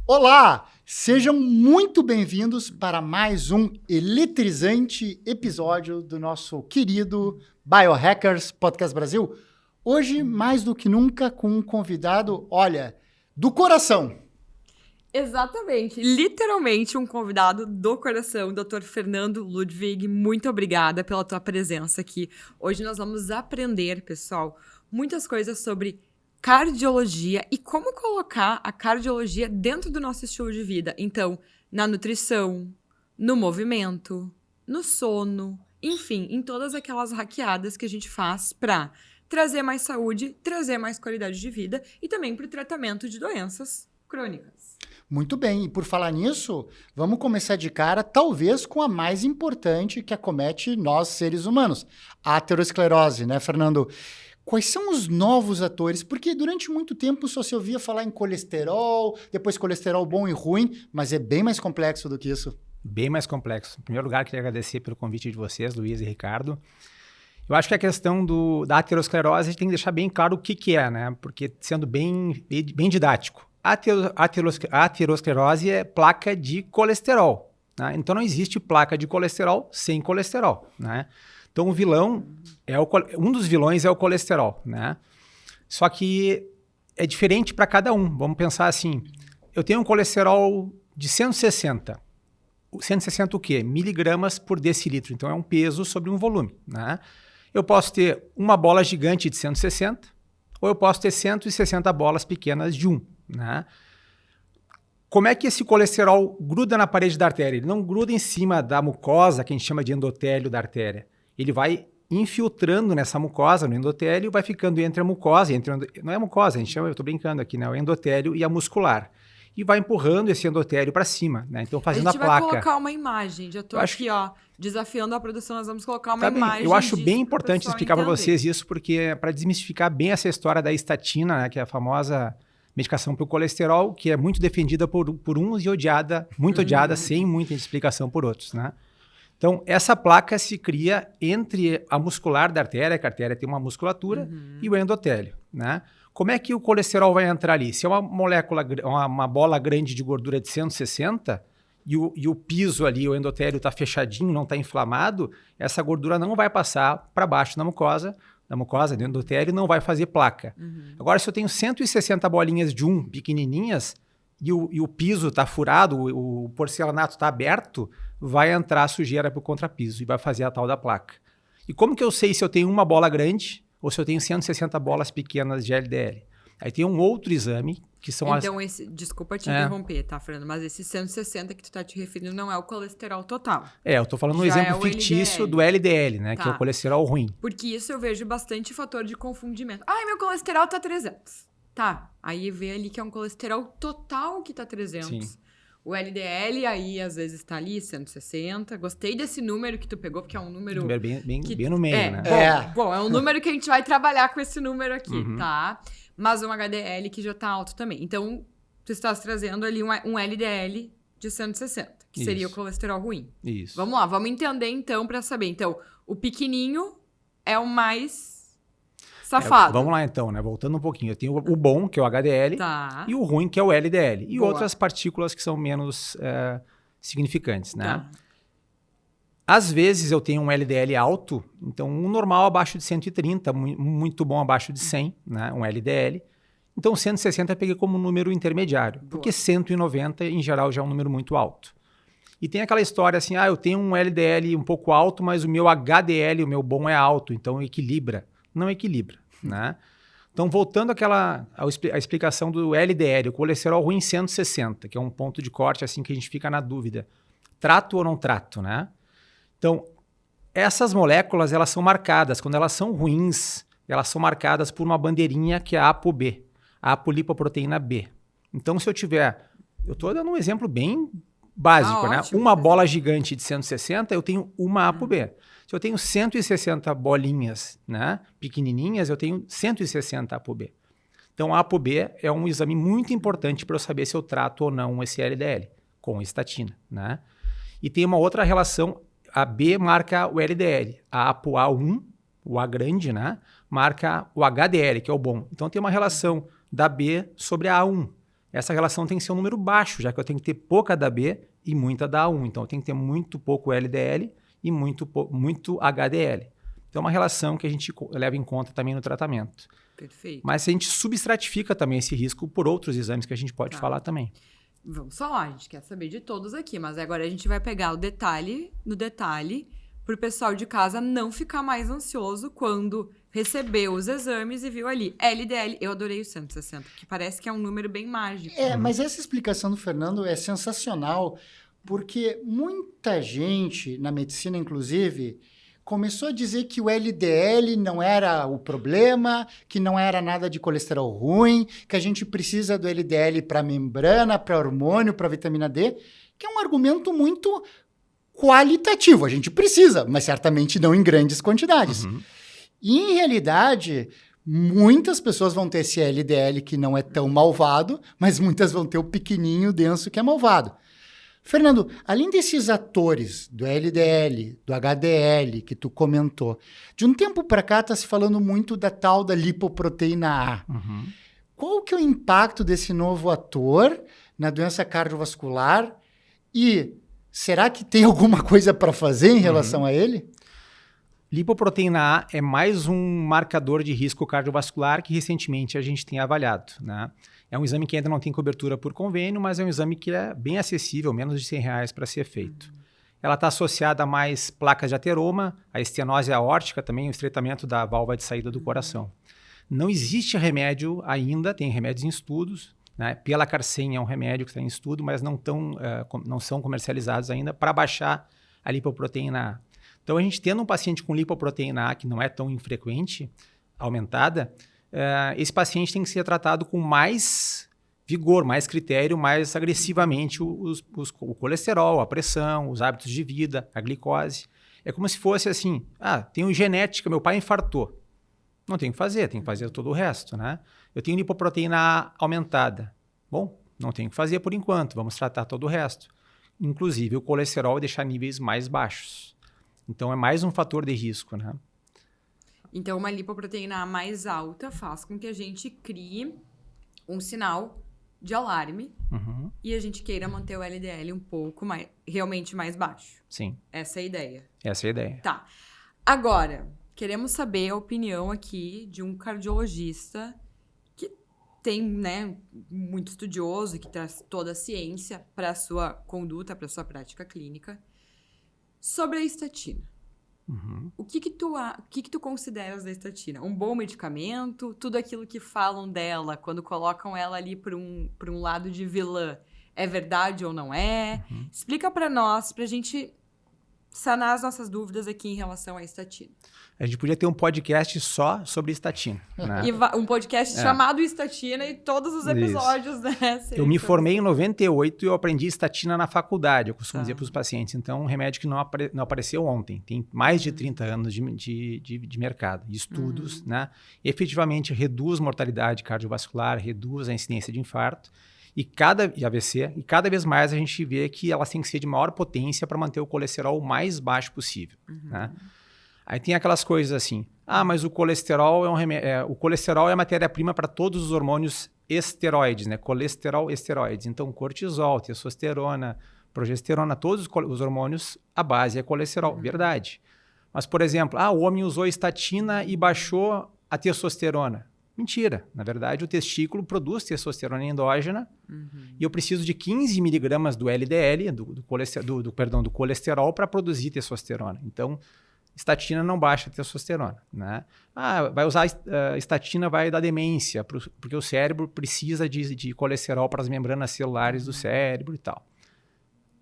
Olá, sejam muito bem-vindos para mais um eletrizante episódio do nosso querido Biohackers Podcast Brasil. Hoje, mais do que nunca, com um convidado, olha, do coração. Exatamente, literalmente um convidado do coração, Dr. Fernando Ludwig. Muito obrigada pela tua presença aqui. Hoje nós vamos aprender, pessoal, muitas coisas sobre cardiologia e como colocar a cardiologia dentro do nosso estilo de vida. Então, na nutrição, no movimento, no sono, enfim, em todas aquelas hackeadas que a gente faz para trazer mais saúde, trazer mais qualidade de vida e também para o tratamento de doenças crônicas. Muito bem, e por falar nisso, vamos começar de cara, talvez com a mais importante que acomete nós, seres humanos, a aterosclerose, né, Fernando? Quais são os novos atores? Porque durante muito tempo só se ouvia falar em colesterol, depois colesterol bom e ruim, mas é bem mais complexo do que isso. Bem mais complexo. Em primeiro lugar, queria agradecer pelo convite de vocês, Luiz e Ricardo. Eu acho que a questão da aterosclerose, a gente tem que deixar bem claro o que é, né? Porque sendo bem didático. A aterosclerose é placa de colesterol, né? Então não existe placa de colesterol sem colesterol, né? Então o vilão, um dos vilões é o colesterol, né? Só que é diferente para cada um. Vamos pensar assim, eu tenho um colesterol de 160. 160 o quê? Miligramas por decilitro. Então é um peso sobre um volume, né? Eu posso ter uma bola gigante de 160 ou eu posso ter 160 bolas pequenas de 1. Né? Como é que esse colesterol gruda na parede da artéria? Ele não gruda em cima da mucosa, que a gente chama de endotélio da artéria. Ele vai infiltrando nessa mucosa, no endotélio, vai ficando entre a mucosa, não é a mucosa, a gente chama, eu estou brincando aqui, né? O endotélio e a muscular. E vai empurrando esse endotélio para cima, né? Então fazendo a placa. A gente vai colocar uma imagem, já estou aqui, ó, desafiando a produção, nós vamos colocar uma imagem. Eu acho bem importante explicar para vocês isso, porque é para desmistificar bem essa história da estatina, né? Que é a famosa medicação para o colesterol, que é muito defendida por uns e muito odiada, sem muita explicação por outros, né? Então, essa placa se cria entre a muscular da artéria, que a artéria tem uma musculatura, e o endotélio, né? Como é que o colesterol vai entrar ali? Se é uma bola grande de gordura de 160 e o piso ali, o endotélio está fechadinho, não está inflamado, essa gordura não vai passar para baixo da mucosa, do endotélio, não vai fazer placa. Agora, se eu tenho 160 bolinhas de pequenininhas, e o piso está furado, o porcelanato está aberto, vai entrar sujeira para o contrapiso e vai fazer a tal da placa. E como que eu sei se eu tenho uma bola grande ou se eu tenho 160 bolas pequenas de LDL? Aí tem um outro exame, que são desculpa te interromper, tá, Fernando? Mas esse 160 que tu tá te referindo não é o colesterol total. Eu tô falando no exemplo fictício do LDL, né? Tá. Que é o colesterol ruim. Porque isso eu vejo bastante fator de confundimento. Ai, meu colesterol tá 300. Tá, aí vê ali que é um colesterol total que tá 300. Sim. O LDL aí às vezes tá ali 160. Gostei desse número que tu pegou, porque é um número... Bem no meio, né? Bom, é um número que a gente vai trabalhar com esse número aqui, tá? Mas um HDL que já tá alto também. Então, tu estás trazendo ali um LDL de 160, que seria o colesterol ruim. Isso. Vamos lá, vamos entender então para saber. Então, o pequenininho é o mais safado. Vamos lá então, né? Voltando um pouquinho. Eu tenho o bom, que é o HDL, e o ruim, que é o LDL. E outras partículas que são menos significantes, né? Tá. Às vezes eu tenho um LDL alto, então um normal abaixo de 130, muito bom abaixo de 100, né? Um LDL. Então 160 eu peguei como um número intermediário, porque 190 em geral já é um número muito alto. E tem aquela história assim, eu tenho um LDL um pouco alto, mas o meu HDL, o meu bom é alto, então equilibra. Não equilibra, né? Então voltando à explicação do LDL, o colesterol ruim 160, que é um ponto de corte assim que a gente fica na dúvida. Trato ou não trato, né? Então, essas moléculas, elas são marcadas. Quando elas são ruins, elas são marcadas por uma bandeirinha que é a ApoB, a apolipoproteína B. Então, se eu tiver... Eu estou dando um exemplo bem básico, né? Ótimo. Uma bola gigante de 160, eu tenho uma ApoB. Se eu tenho 160 bolinhas, né, pequenininhas, eu tenho 160 ApoB. Então, a ApoB é um exame muito importante para eu saber se eu trato ou não esse LDL com estatina, né? E tem uma outra relação... A B marca o LDL, a ApoA1, o A grande, né, marca o HDL, que é o bom. Então tem uma relação da B sobre a A1. essa relação tem que ser um número baixo, já que eu tenho que ter pouca DAB e muita DA1. Então, eu tenho que ter muito pouco LDL e muito HDL. Então, é uma relação que a gente leva em conta também no tratamento. Perfeito. Mas a gente substratifica também esse risco por outros exames que a gente pode falar também. Vamos falar, a gente quer saber de todos aqui, mas agora a gente vai pegar o detalhe no detalhe para o pessoal de casa não ficar mais ansioso quando recebeu os exames e viu ali LDL. Eu adorei o 160, que parece que é um número bem mágico. Mas essa explicação do Fernando é sensacional, porque muita gente, na medicina inclusive, começou a dizer que o LDL não era o problema, que não era nada de colesterol ruim, que a gente precisa do LDL para membrana, para hormônio, para vitamina D, que é um argumento muito qualitativo. A gente precisa, mas certamente não em grandes quantidades. E, em realidade, muitas pessoas vão ter esse LDL que não é tão malvado, mas muitas vão ter o pequenininho denso que é malvado. Fernando, além desses atores do LDL, do HDL que tu comentou, de um tempo para cá está se falando muito da tal da lipoproteína A. Qual que é o impacto desse novo ator na doença cardiovascular e será que tem alguma coisa para fazer em relação a ele? Lipoproteína A é mais um marcador de risco cardiovascular que recentemente a gente tem avaliado, né? É um exame que ainda não tem cobertura por convênio, mas é um exame que é bem acessível, menos de R$100 para ser feito. Ela está associada a mais placas de ateroma, a estenose aórtica também, o estreitamento da válvula de saída do coração. Não existe remédio ainda, tem remédios em estudos, né? Pelacarsen é um remédio que está em estudo, mas não são comercializados ainda para baixar a lipoproteína A. Então, a gente tendo um paciente com lipoproteína A que não é tão infrequente, aumentada, esse paciente tem que ser tratado com mais vigor, mais critério, mais agressivamente o colesterol, a pressão, os hábitos de vida, a glicose. É como se fosse assim, tenho genética, meu pai infartou. Não tenho que fazer todo o resto, né? Eu tenho lipoproteína A aumentada. Bom, não tenho que fazer por enquanto, vamos tratar todo o resto. Inclusive o colesterol deixar níveis mais baixos. Então é mais um fator de risco, né? Então, uma lipoproteína A mais alta faz com que a gente crie um sinal de alarme e a gente queira manter o LDL um pouco realmente mais baixo. Sim. Essa é a ideia. Essa é a ideia. Tá. Agora, queremos saber a opinião aqui de um cardiologista que tem, né, muito estudioso, que traz toda a ciência para a sua conduta, para a sua prática clínica, sobre a estatina. O que tu consideras da estatina? Um bom medicamento? Tudo aquilo que falam dela, quando colocam ela ali para um lado de vilã, é verdade ou não é? Explica para nós, para a gente sanar as nossas dúvidas aqui em relação à estatina. A gente podia ter um podcast só sobre estatina. Né? E um podcast chamado Estatina e todos os episódios, né? Eu me formei em 98 e eu aprendi estatina na faculdade, eu costumo dizer para os pacientes. Então, um remédio que não apareceu ontem. Tem mais de 30 anos de mercado, de estudos, né? E, efetivamente reduz mortalidade cardiovascular, reduz a incidência de infarto e AVC. E cada vez mais a gente vê que elas têm que ser de maior potência para manter o colesterol o mais baixo possível, né? Aí tem aquelas coisas assim, mas o colesterol o colesterol é a matéria-prima para todos os hormônios esteroides, né? Colesterol, esteroides. Então, cortisol, testosterona, progesterona, todos os hormônios, a base é colesterol. Verdade. Mas, por exemplo, o homem usou estatina e baixou a testosterona. Mentira. Na verdade, o testículo produz testosterona endógena e eu preciso de 15 miligramas do LDL, do colesterol, para produzir testosterona. Então, estatina não baixa a testosterona, né? Vai usar estatina, vai dar demência, porque o cérebro precisa de colesterol para as membranas celulares do cérebro e tal.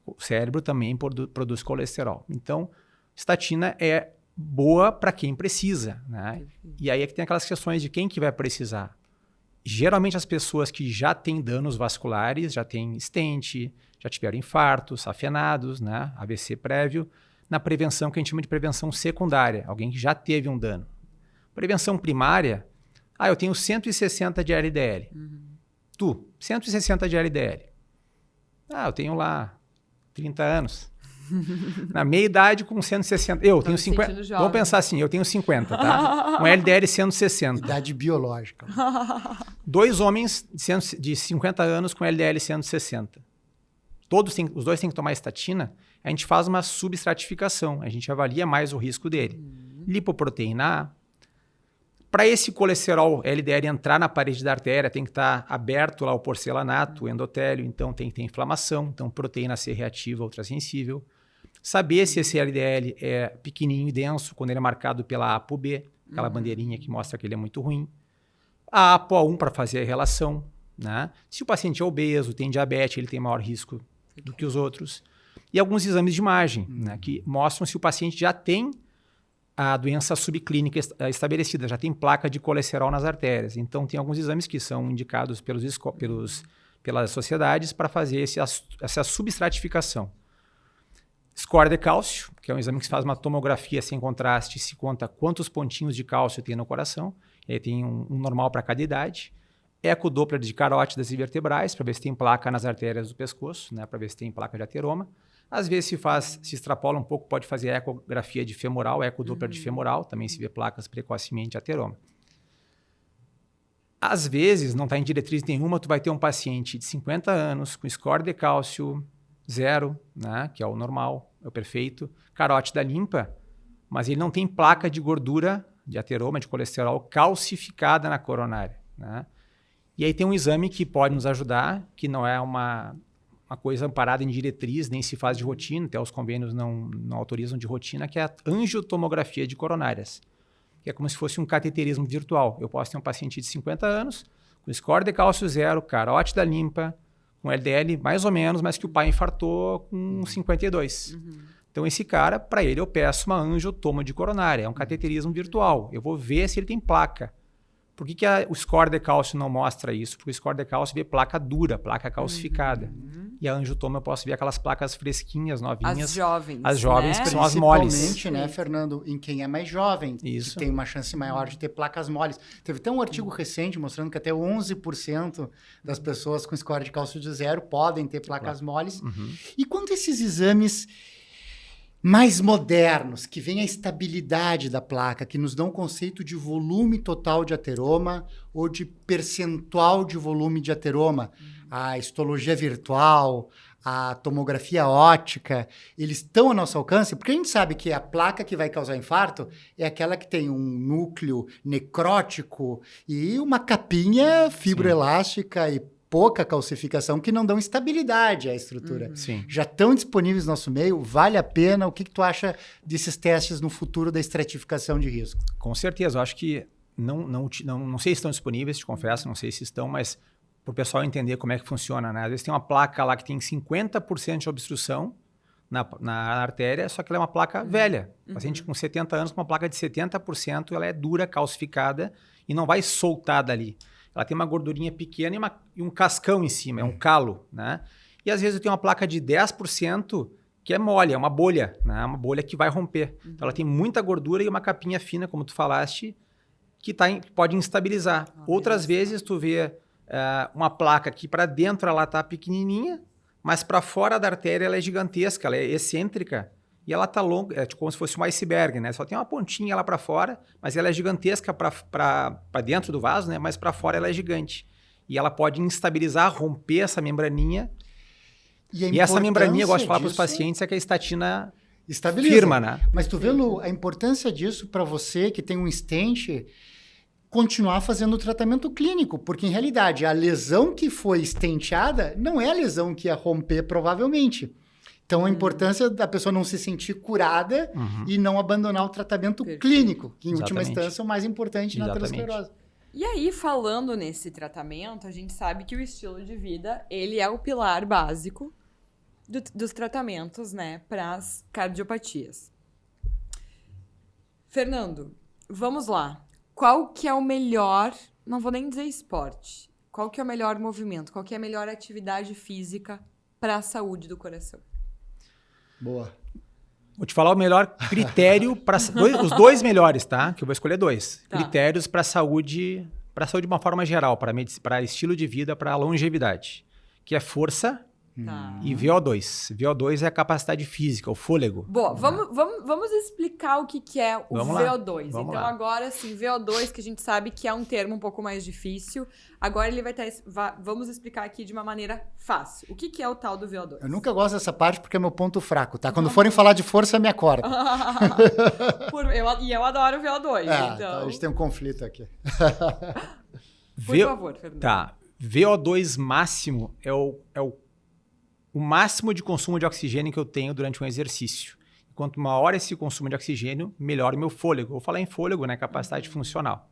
O cérebro também produz colesterol. Então, estatina é boa para quem precisa, né? E aí é que tem aquelas questões de quem que vai precisar. Geralmente as pessoas que já têm danos vasculares, já têm stent, já tiveram infartos, afenados, né? AVC prévio, na prevenção que a gente chama de prevenção secundária, alguém que já teve um dano. Prevenção primária, eu tenho 160 de LDL. 160 de LDL. Eu tenho lá 30 anos. Na meia idade, com 160. Eu tenho me 50. sentindo jovem. Vamos pensar assim, eu tenho 50, tá? Com LDL 160. Idade biológica. 2 homens de 50 anos com LDL 160. Os dois têm que tomar estatina, a gente faz uma substratificação, a gente avalia mais o risco dele. Lipoproteína A. Para esse colesterol LDL entrar na parede da artéria, tem que estar aberto lá o porcelanato, o endotélio, então tem que ter inflamação, então proteína C reativa, ultrassensível. Saber se esse LDL é pequenininho e denso, quando ele é marcado pela ApoB, aquela bandeirinha que mostra que ele é muito ruim. A ApoA1 para fazer a relação, né? Se o paciente é obeso, tem diabetes, ele tem maior risco do que os outros. E alguns exames de imagem, né, que mostram se o paciente já tem a doença subclínica estabelecida, já tem placa de colesterol nas artérias. Então, tem alguns exames que são indicados pelas sociedades para fazer essa substratificação. Score de cálcio, que é um exame que se faz uma tomografia sem contraste, se conta quantos pontinhos de cálcio tem no coração, e aí tem um normal para cada idade. Ecodoppler de carótidas e vertebrais, para ver se tem placa nas artérias do pescoço, né, para ver se tem placa de ateroma. Às vezes se extrapola um pouco, pode fazer a ecografia de femoral, ecodoppler de femoral, também se vê placas precocemente de ateroma. Às vezes, não está em diretriz nenhuma, tu vai ter um paciente de 50 anos com score de cálcio 0, né, que é o normal, é o perfeito, carótida limpa, mas ele não tem placa de gordura, de ateroma, de colesterol calcificada na coronária, né? E aí tem um exame que pode nos ajudar, que não é uma coisa amparada em diretriz, nem se faz de rotina, até os convênios não autorizam de rotina, que é a angiotomografia de coronárias, que é como se fosse um cateterismo virtual. Eu posso ter um paciente de 50 anos, com score de cálcio 0, carótida limpa, com LDL mais ou menos, mas que o pai infartou com 52. Então esse cara, para ele, eu peço uma angiotomo de coronária, é um cateterismo virtual. Eu vou ver se ele tem placa. Por que o score de cálcio não mostra isso? Porque o score de cálcio vê placa dura, placa calcificada. E a angiotoma eu posso ver aquelas placas fresquinhas, novinhas. As jovens, né? Que né? são as moles. Principalmente, né, Fernando, em quem é mais jovem, Isso. que tem uma chance maior de ter placas moles. Teve até um artigo recente mostrando que até 11% das pessoas com score de cálcio de 0 podem ter placas moles. E quanto a esses exames mais modernos, que vem a estabilidade da placa, que nos dão um conceito de volume total de ateroma ou de percentual de volume de ateroma, a histologia virtual, a tomografia óptica, eles estão ao nosso alcance, porque a gente sabe que a placa que vai causar infarto é aquela que tem um núcleo necrótico e uma capinha fibroelástica e pouca calcificação que não dão estabilidade à estrutura. Sim. Já estão disponíveis no nosso meio? Vale a pena? O que tu acha desses testes no futuro da estratificação de risco? Com certeza. Eu acho que não sei se estão disponíveis, te confesso, não sei se estão, mas para o pessoal entender como é que funciona, né? Às vezes tem uma placa lá que tem 50% de obstrução na artéria, só que ela é uma placa velha. Paciente com 70 anos com uma placa de 70%, ela é dura, calcificada e não vai soltar dali. Ela tem uma gordurinha pequena e um cascão em cima, é um calo, né? E às vezes eu tenho uma placa de 10% que é mole, é uma bolha, né? Uma bolha que vai romper. Então ela tem muita gordura e uma capinha fina, como tu falaste, que pode instabilizar. Outras vezes tu vê uma placa que para dentro ela tá pequenininha, mas para fora da artéria ela é gigantesca, ela é excêntrica. E ela tá longa, é como se fosse um iceberg, né? Só tem uma pontinha lá para fora, mas ela é gigantesca para dentro do vaso, né? Mas para fora ela é gigante. E ela pode instabilizar, romper essa membraninha. E essa membraninha, eu gosto de falar para os pacientes, é que a estatina estabiliza. Firma, né? Mas tu vê, Lu, a importância disso para você que tem um stent continuar fazendo o tratamento clínico, porque em realidade a lesão que foi stenteada não é a lesão que ia romper provavelmente. Então, a importância da pessoa não se sentir curada e não abandonar o tratamento clínico, que em última instância é o mais importante na aterosclerose. E aí, falando nesse tratamento, a gente sabe que o estilo de vida, ele é o pilar básico dos tratamentos, né, para as cardiopatias. Fernando, vamos lá. Qual que é o melhor, não vou nem dizer esporte, qual que é o melhor movimento, qual que é a melhor atividade física para a saúde do coração? Boa. Vou te falar o melhor critério para os dois melhores, tá? Que eu vou escolher 2. Tá. Critérios para saúde de uma forma geral, para estilo de vida, para longevidade, que é força Tá. E VO2. VO2 é a capacidade física, o fôlego. Boa, vamos explicar o que é o Vamos lá, VO2. vamos Então, lá. agora, assim, VO2, que a gente sabe que é um termo um pouco mais difícil, agora ele vai estar. Vamos explicar aqui de uma maneira fácil. O que é o tal do VO2? Eu nunca gosto dessa parte porque é meu ponto fraco, tá? Quando forem falar de força, me acorda. E eu adoro o VO2. Então, então, a gente tem um conflito aqui. por favor, Fernando. Tá. VO2 máximo é o máximo de consumo de oxigênio que eu tenho durante um exercício. Quanto maior esse consumo de oxigênio, melhor o meu fôlego. Vou falar em fôlego, né? Capacidade funcional.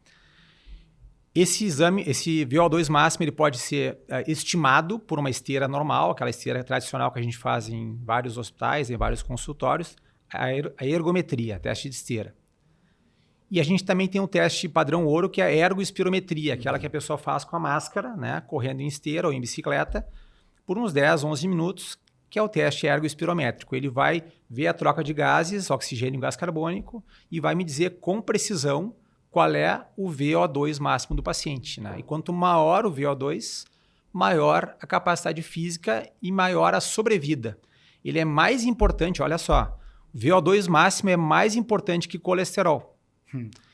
Esse VO2 máximo ele pode ser estimado por uma esteira normal, aquela esteira tradicional que a gente faz em vários hospitais, em vários consultórios, a ergometria, teste de esteira. E a gente também tem um teste padrão ouro, que é a ergoespirometria, aquela que a pessoa faz com a máscara, né? Correndo em esteira ou em bicicleta, por uns 10, 11 minutos, que é o teste ergoespirométrico. Ele vai ver a troca de gases, oxigênio e gás carbônico, e vai me dizer com precisão qual é o VO2 máximo do paciente, né? E quanto maior o VO2, maior a capacidade física e maior a sobrevida. Ele é mais importante, olha só, o VO2 máximo é mais importante que colesterol.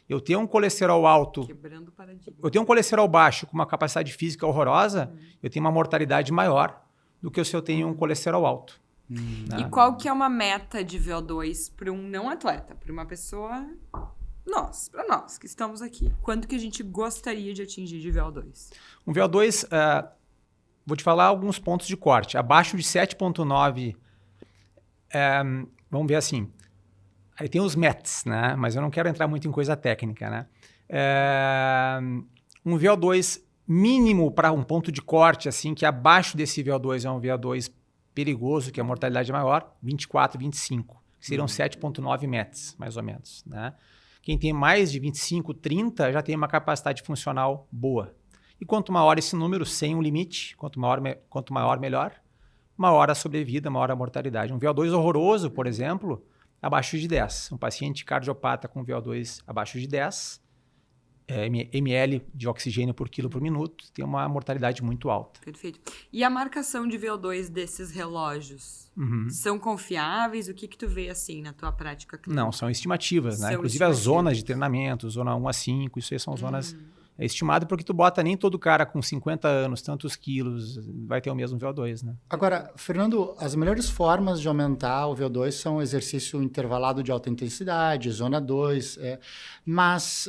Eu tenho um colesterol alto, Quebrando o paradigma. eu tenho um colesterol baixo com uma capacidade física horrorosa, eu tenho uma mortalidade maior do que se eu tenho um colesterol alto. Né? E qual que é uma meta de VO2 para um não atleta, para uma pessoa, para nós que estamos aqui? Quanto que a gente gostaria de atingir de VO2? Um VO2, vou te falar alguns pontos de corte. Abaixo de 7,9, vamos ver assim, aí tem os METs, né? Mas eu não quero entrar muito em coisa técnica, né? Um VO2 mínimo para um ponto de corte, assim, que abaixo desse VO2 é um VO2 perigoso, que a mortalidade é maior, 24, 25, que seriam 7,9 METs, mais ou menos, né? Quem tem mais de 25, 30 já tem uma capacidade funcional boa. E quanto maior esse número, sem um limite, quanto maior melhor, maior a sobrevida, maior a mortalidade. Um VO2 horroroso, por exemplo, abaixo de 10. Um paciente cardiopata com VO2 abaixo de 10 ml de oxigênio por quilo por minuto tem uma mortalidade muito alta. Perfeito. E a marcação de VO2 desses relógios? São confiáveis? O que tu vê assim na tua prática clínica? Não, são estimativas, né? São Inclusive estimativas. as zonas de treinamento, zona 1 a 5, isso aí são zonas... É estimado porque tu bota nem todo cara com 50 anos, tantos quilos, vai ter o mesmo VO2, né? Agora, Fernando, as melhores formas de aumentar o VO2 são exercício intervalado de alta intensidade, zona 2, mas,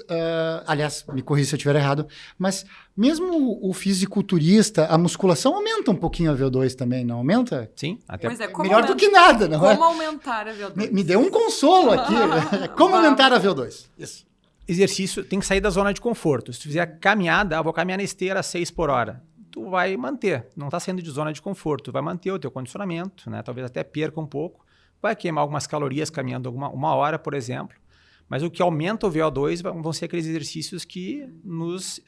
aliás, me corrija se eu estiver errado, mas mesmo o fisiculturista, a musculação aumenta um pouquinho a VO2 também, não aumenta? Sim, até... Pois é, Melhor do que nada, não é? Como aumentar a VO2? Me deu um consolo aqui. Como aumentar a VO2? Isso. Exercício tem que sair da zona de conforto. Se tu fizer caminhada, vou caminhar na esteira a 6 por hora. Tu vai manter, não está saindo de zona de conforto, vai manter o teu condicionamento, né? Talvez até perca um pouco, vai queimar algumas calorias caminhando uma hora, por exemplo, mas o que aumenta o VO2 vão ser aqueles exercícios que nos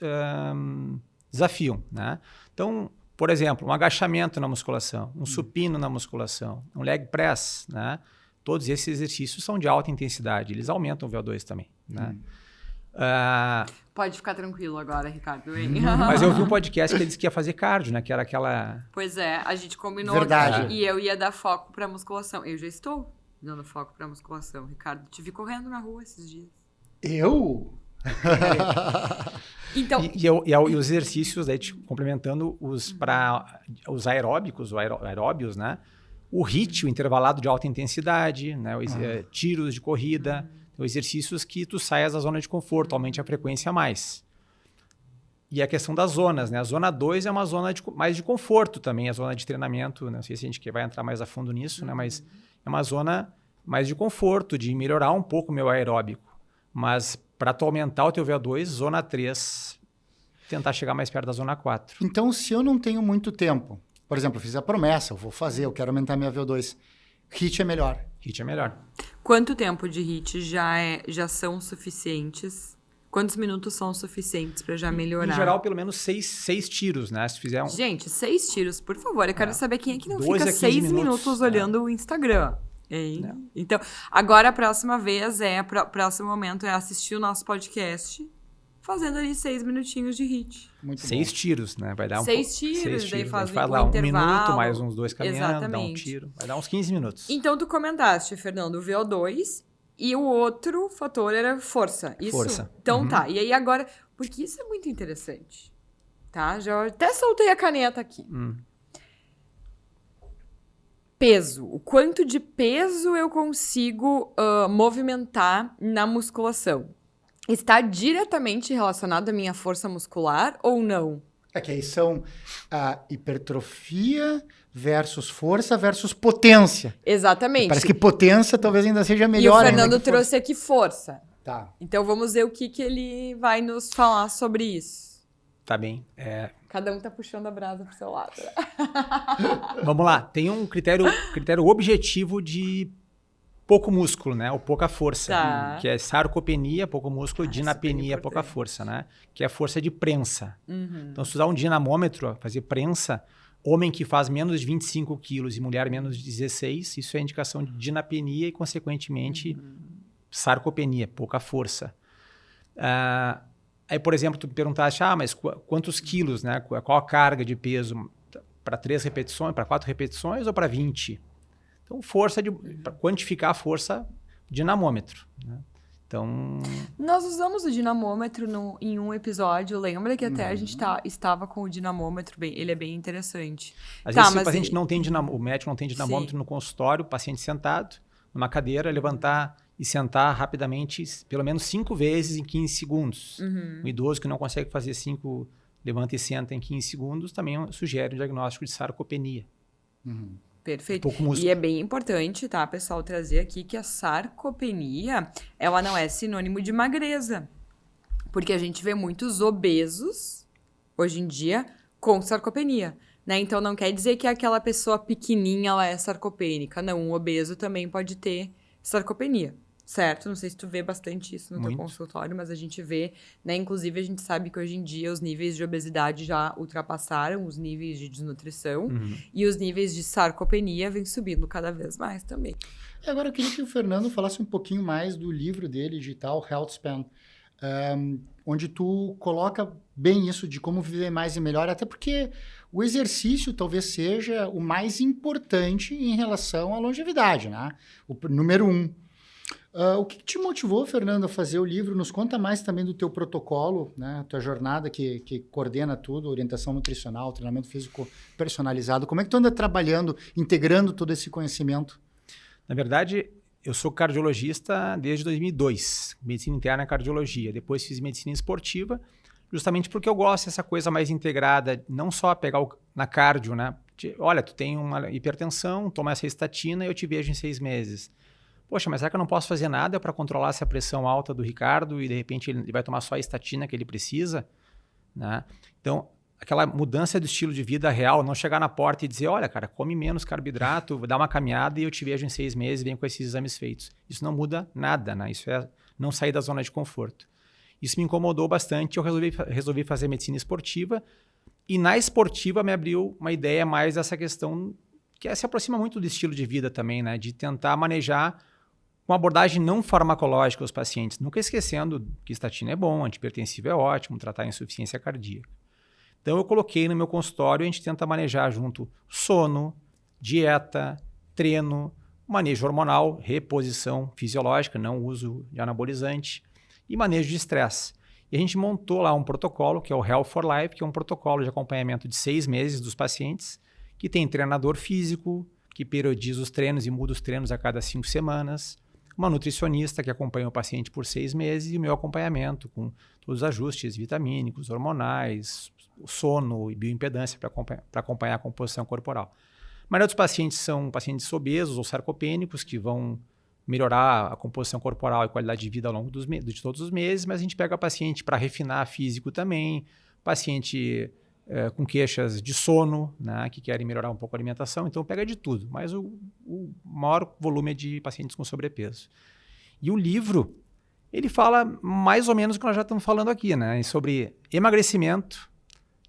desafiam, né? Então, por exemplo, um agachamento na musculação, um supino na musculação, um leg press, né? Todos esses exercícios são de alta intensidade, eles aumentam o VO2 também, né? Pode ficar tranquilo agora, Ricardo. Hein? Mas eu vi um podcast que ele disse que ia fazer cardio, né? Que era aquela... Pois é, a gente combinou Verdade. e eu ia dar foco pra musculação. Eu já estou dando foco pra musculação, Ricardo. Te vi correndo na rua esses dias. Eu? Então, E os exercícios, daí, complementando para os aeróbicos, aeróbios, né? O HIIT, o intervalado de alta intensidade, né? Tiros de corrida, exercícios que tu saias da zona de conforto, aumente a frequência a mais. E a questão das zonas, né? A zona 2 é uma zona mais de conforto também, a zona de treinamento, né? Não sei se a gente vai entrar mais a fundo nisso, né? Mas é uma zona mais de conforto, de melhorar um pouco o meu aeróbico. Mas para tu aumentar o teu VO2, zona 3, tentar chegar mais perto da zona 4. Então, se eu não tenho muito tempo, por exemplo, eu fiz a promessa, eu vou fazer, eu quero aumentar minha VO2, HIIT é melhor. HIIT é melhor. quanto tempo de HIIT já são suficientes? Quantos minutos são suficientes para já melhorar? Em geral, pelo menos 6 tiros, né? Se fizer Gente, 6 tiros, por favor. Eu quero saber quem é que não 12 fica a 15 6 minutos olhando o Instagram. Hein? Não. Então, agora a próxima vez próximo momento é assistir o nosso podcast, fazendo ali 6 minutinhos de HIIT. Muito 6 bom. tiros, né? Vai dar 6 tiros, daí faz lá um 1 intervalo. minuto, mais uns 2 caminhando, dá um Exatamente. tiro. Vai dar uns 15 minutos. Então, tu comentaste, Fernando, o VO2 e o outro fator era força. Isso? Força. Então Uhum. tá. E aí agora, porque isso é muito interessante, tá? Já até soltei a caneta aqui. Peso. O quanto de peso eu consigo movimentar na musculação? Está diretamente relacionado à minha força muscular ou não? É que aí são a hipertrofia versus força versus potência. Exatamente. Parece que potência talvez ainda seja E melhor o ainda Fernando que força. trouxe aqui força. Tá. Então vamos ver o que ele vai nos falar sobre isso. Tá bem. Cada um tá puxando a brasa pro seu lado. Vamos lá. Tem um critério objetivo de pouco músculo, né? Ou pouca força. Tá. Que é sarcopenia, pouco músculo, isso é dinapenia, bem pouca importante. força, né? Que é a força de prensa. Então, se usar um dinamômetro, fazer prensa, homem que faz menos de 25 quilos e mulher menos de 16, isso é indicação de dinapenia e, consequentemente, sarcopenia, pouca força. Aí, por exemplo, tu perguntaste, mas quantos quilos, né? Qual a carga de peso para 3 repetições, para 4 repetições ou para 20? Então, para quantificar a força, dinamômetro, né? Então, Nós usamos o dinamômetro em um episódio, lembra que até a gente estava com o dinamômetro, ele é bem interessante. às Tá, vezes, se mas o paciente não tem o médico não tem dinamômetro Sim. no consultório, o paciente sentado numa cadeira, levantar e sentar rapidamente, pelo menos 5 vezes em 15 segundos. Um idoso que não consegue fazer 5, levanta e senta em 15 segundos, também sugere um diagnóstico de sarcopenia. Perfeito. Pouco músculo. E é bem importante, tá, pessoal, trazer aqui que a sarcopenia, ela não é sinônimo de magreza. Porque a gente vê muitos obesos, hoje em dia, com sarcopenia, né? Então, não quer dizer que aquela pessoa pequenininha, ela é sarcopênica. Não, um obeso também pode ter sarcopenia, certo? Não sei se tu vê bastante isso no teu Muito. consultório, mas a gente vê, né? Inclusive, a gente sabe que hoje em dia os níveis de obesidade já ultrapassaram os níveis de desnutrição e os níveis de sarcopenia vêm subindo cada vez mais também. E agora eu queria que o Fernando falasse um pouquinho mais do livro dele, digital, Healthspan, onde tu coloca bem isso de como viver mais e melhor, até porque o exercício talvez seja o mais importante em relação à longevidade, né? O número 1. O que te motivou, Fernando, a fazer o livro? Nos conta mais também do teu protocolo, né? Tua jornada que coordena tudo, orientação nutricional, treinamento físico personalizado. Como é que tu anda trabalhando, integrando todo esse conhecimento? Na verdade, eu sou cardiologista desde 2002, medicina interna e cardiologia. Depois fiz medicina esportiva, justamente porque eu gosto dessa coisa mais integrada, não só pegar na cardio, né? Olha, tu tem uma hipertensão, toma essa estatina e eu te vejo em 6 meses. Poxa, mas será que eu não posso fazer nada para controlar essa pressão alta do Ricardo e de repente ele vai tomar só a estatina que ele precisa? Né? Então, aquela mudança do estilo de vida real, não chegar na porta e dizer, olha, cara, come menos carboidrato, dá uma caminhada e eu te vejo em 6 meses e venho com esses exames feitos. Isso não muda nada, né? Isso é não sair da zona de conforto. Isso me incomodou bastante, eu resolvi fazer medicina esportiva e na esportiva me abriu uma ideia mais dessa questão que se aproxima muito do estilo de vida também, né? De tentar manejar uma abordagem não farmacológica aos pacientes, nunca esquecendo que estatina é bom, antihipertensivo é ótimo, tratar a insuficiência cardíaca. Então eu coloquei no meu consultório, a gente tenta manejar junto sono, dieta, treino, manejo hormonal, reposição fisiológica, não uso de anabolizante e manejo de estresse. E a gente montou lá um protocolo, que é o Health for Life, que é um protocolo de acompanhamento de 6 meses dos pacientes, que tem treinador físico, que periodiza os treinos e muda os treinos a cada 5 semanas, uma nutricionista que acompanha o paciente por 6 meses e o meu acompanhamento com todos os ajustes vitamínicos, hormonais, sono e bioimpedância para acompanhar a composição corporal. A maioria dos pacientes são pacientes obesos ou sarcopênicos que vão melhorar a composição corporal e qualidade de vida ao longo de todos os meses, mas a gente pega paciente para refinar físico também, paciente com queixas de sono, né, que querem melhorar um pouco a alimentação, então pega de tudo, mas o maior volume é de pacientes com sobrepeso. E o livro, ele fala mais ou menos o que nós já estamos falando aqui, né, sobre emagrecimento,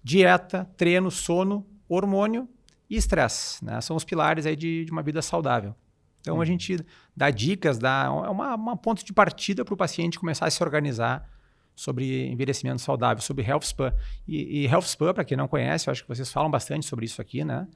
dieta, treino, sono, hormônio e estresse, né, são os pilares aí de uma vida saudável. Então a gente dá dicas, dá uma ponto de partida para o paciente começar a se organizar sobre envelhecimento saudável, sobre Health Span. E Health Span, para quem não conhece, eu acho que vocês falam bastante sobre isso aqui, né?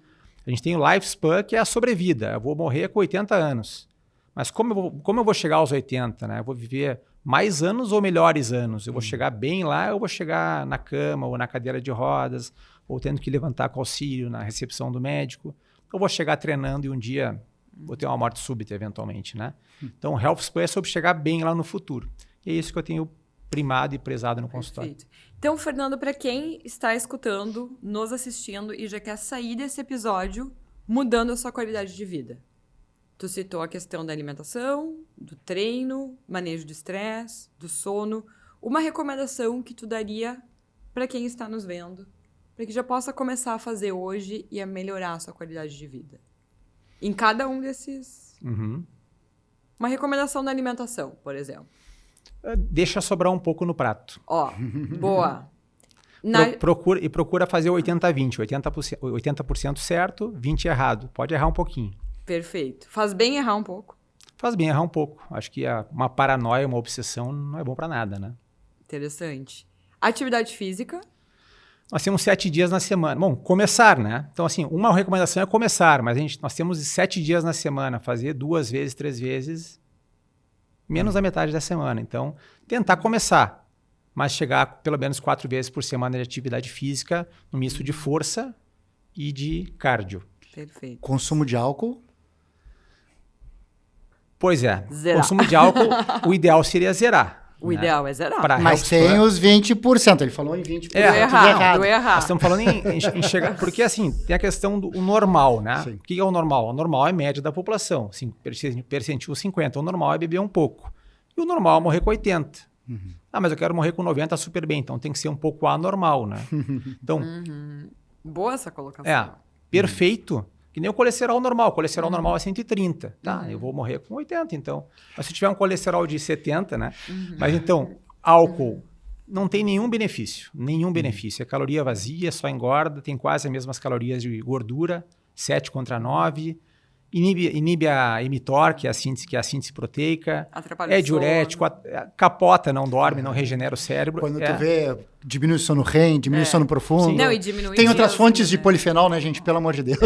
A gente tem o Life Span, que é a sobrevida. Eu vou morrer com 80 anos. Mas como eu vou chegar aos 80, né? Eu vou viver mais anos ou melhores anos? Eu vou chegar bem lá ou eu vou chegar na cama ou na cadeira de rodas ou tendo que levantar com auxílio na recepção do médico? Ou vou chegar treinando e um dia vou ter uma morte súbita eventualmente, né? Então, Health Span é sobre chegar bem lá no futuro. E é isso que eu tenho primado e prezado no consultório. Perfeito. Então, Fernando, para quem está escutando, nos assistindo e já quer sair desse episódio mudando a sua qualidade de vida. Tu citou a questão da alimentação, do treino, manejo de estresse, do sono. Uma recomendação que tu daria para quem está nos vendo, para que já possa começar a fazer hoje e a melhorar a sua qualidade de vida. Em cada um desses... Uma recomendação da alimentação, por exemplo. Deixa sobrar um pouco no prato. Ó, boa. Procura fazer 80-20. 80% certo, 20% errado. Pode errar um pouquinho. Perfeito. Faz bem errar um pouco. Faz bem errar um pouco. Acho que uma paranoia, uma obsessão não é bom para nada, né? Interessante. Atividade física. Nós temos 7 dias na semana. Bom, começar, né? Então, assim, uma recomendação é começar, mas nós temos 7 dias na semana. Fazer 2 vezes, 3 vezes, menos da metade da semana. Então, tentar começar, mas chegar pelo menos 4 vezes por semana de atividade física, no misto de força e de cardio. Perfeito. Consumo de álcool. Pois é. Zerar. Consumo de álcool, o ideal seria zerar. O ideal é zerar. Mas tem os 20%. Ele falou em 20%. Deu errado. Nós estamos falando em chegar... Porque, assim, tem a questão do normal, né? Sim. O que é o normal? O normal é a média da população. Percentil 50. O normal é beber um pouco. E o normal é morrer com 80. Mas eu quero morrer com 90 super bem. Então, tem que ser um pouco anormal, né? Então... Boa essa colocação. Perfeito. Que nem o colesterol normal. O colesterol normal é 130. Tá, eu vou morrer com 80, então. Mas se tiver um colesterol de 70, né? Mas então, álcool não tem nenhum benefício. Nenhum benefício. É caloria vazia, só engorda, tem quase as mesmas calorias de gordura, 7 contra 9. Inibe a mTOR, que é a síntese proteica. Atrapalha É o sono. diurético, capota, não dorme, não regenera o cérebro. Quando tu vê, diminui o sono REM, diminui o sono profundo. Sim. Não, e diminui Tem outras dias, fontes de né? polifenol, né, gente? Pelo amor de Deus.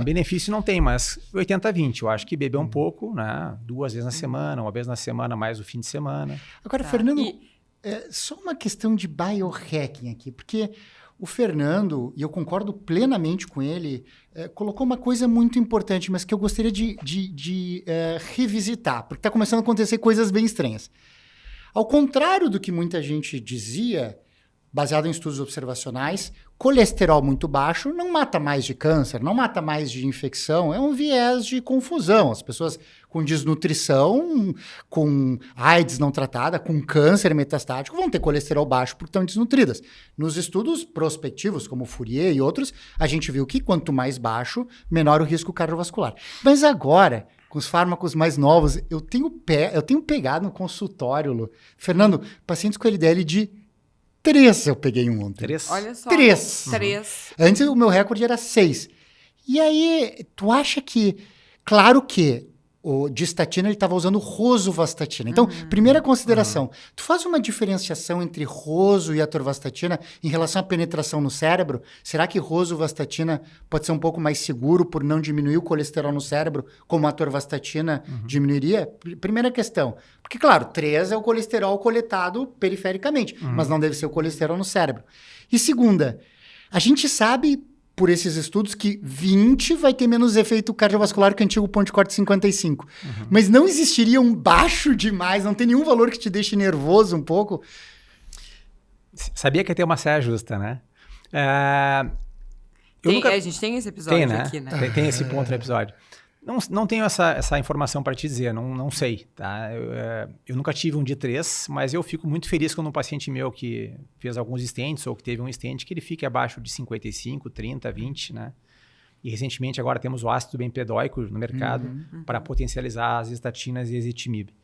Benefício não tem, mas 80-20. Eu acho que beber um pouco, né? 2 vezes na semana, 1 vez na semana, mais o fim de semana. Agora, Fernando, só uma questão de biohacking aqui, porque o Fernando, e eu concordo plenamente com ele, colocou uma coisa muito importante, mas que eu gostaria de revisitar, porque está começando a acontecer coisas bem estranhas. Ao contrário do que muita gente dizia, baseado em estudos observacionais, colesterol muito baixo não mata mais de câncer, não mata mais de infecção, é um viés de confusão. As pessoas com desnutrição, com AIDS não tratada, com câncer metastático, vão ter colesterol baixo porque estão desnutridas. Nos estudos prospectivos, como o Fourier e outros, a gente viu que quanto mais baixo, menor o risco cardiovascular. Mas agora, com os fármacos mais novos, eu tenho pegado no consultório, Lu. Fernando, pacientes com LDL de 3 eu peguei ontem. 3? Olha só. 3. 3. Antes o meu recorde era 6. E aí, tu acha que... Claro que o de estatina ele estava usando rosuvastatina. Então, primeira consideração, tu faz uma diferenciação entre roso e atorvastatina em relação à penetração no cérebro? Será que rosuvastatina pode ser um pouco mais seguro por não diminuir o colesterol no cérebro, como a atorvastatina diminuiria? Primeira questão. Porque, claro, 3 é o colesterol coletado perifericamente, mas não deve ser o colesterol no cérebro. E segunda, a gente sabe por esses estudos que 20 vai ter menos efeito cardiovascular que o antigo ponto de corte 55. Mas não existiria um baixo demais, não tem nenhum valor que te deixe nervoso um pouco? Sabia que ia ter uma saia justa, né? A gente tem esse episódio tem, né? aqui, né? Tem esse ponto no episódio. Não tenho essa informação para te dizer, não sei, tá? Eu nunca tive um de 3, mas eu fico muito feliz quando um paciente meu que fez alguns stents ou que teve um stent, que ele fique abaixo de 55, 30, 20, né? E recentemente agora temos o ácido bempedóico no mercado para potencializar as estatinas e ezetimibe.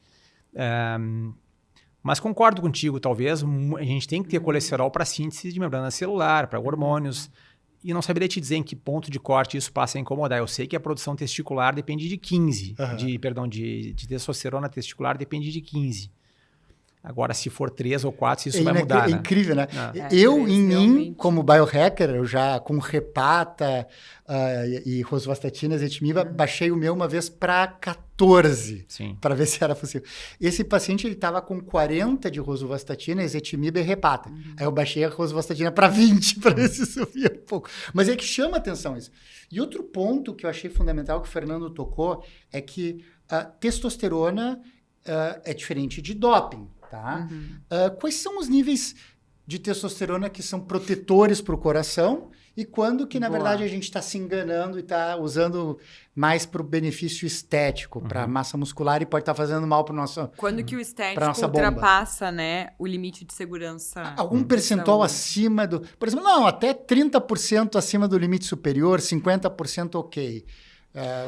Mas concordo contigo, talvez a gente tem que ter colesterol para síntese de membrana celular, para hormônios. E não saberia te dizer em que ponto de corte isso passa a incomodar. Eu sei que a produção testicular depende de 15. De testosterona testicular depende de 15. Agora, se for 3 ou 4, isso vai mudar, É né? incrível, né? É, Eu, em mim, realmente. como biohacker, eu já com Repata e rosuvastatina, ezetimiba, baixei o meu uma vez para 14, Sim. para ver se era possível. Esse paciente, ele estava com 40 de rosuvastatina, ezetimiba e Repata. Aí eu baixei a rosuvastatina para 20, para ver se subia um pouco. Mas é que chama atenção isso. E outro ponto que eu achei fundamental, que o Fernando tocou, é que a testosterona é diferente de doping, tá? Quais são os níveis de testosterona que são protetores para o coração e quando que, na verdade, a gente está se enganando e está usando mais para o benefício estético, para a massa muscular e pode estar fazendo mal para o nosso... Quando que o estético nossa bomba. ultrapassa, né, o limite de segurança? Algum percentual saúde. acima do... Por exemplo, não, até 30% acima do limite superior, 50% ok.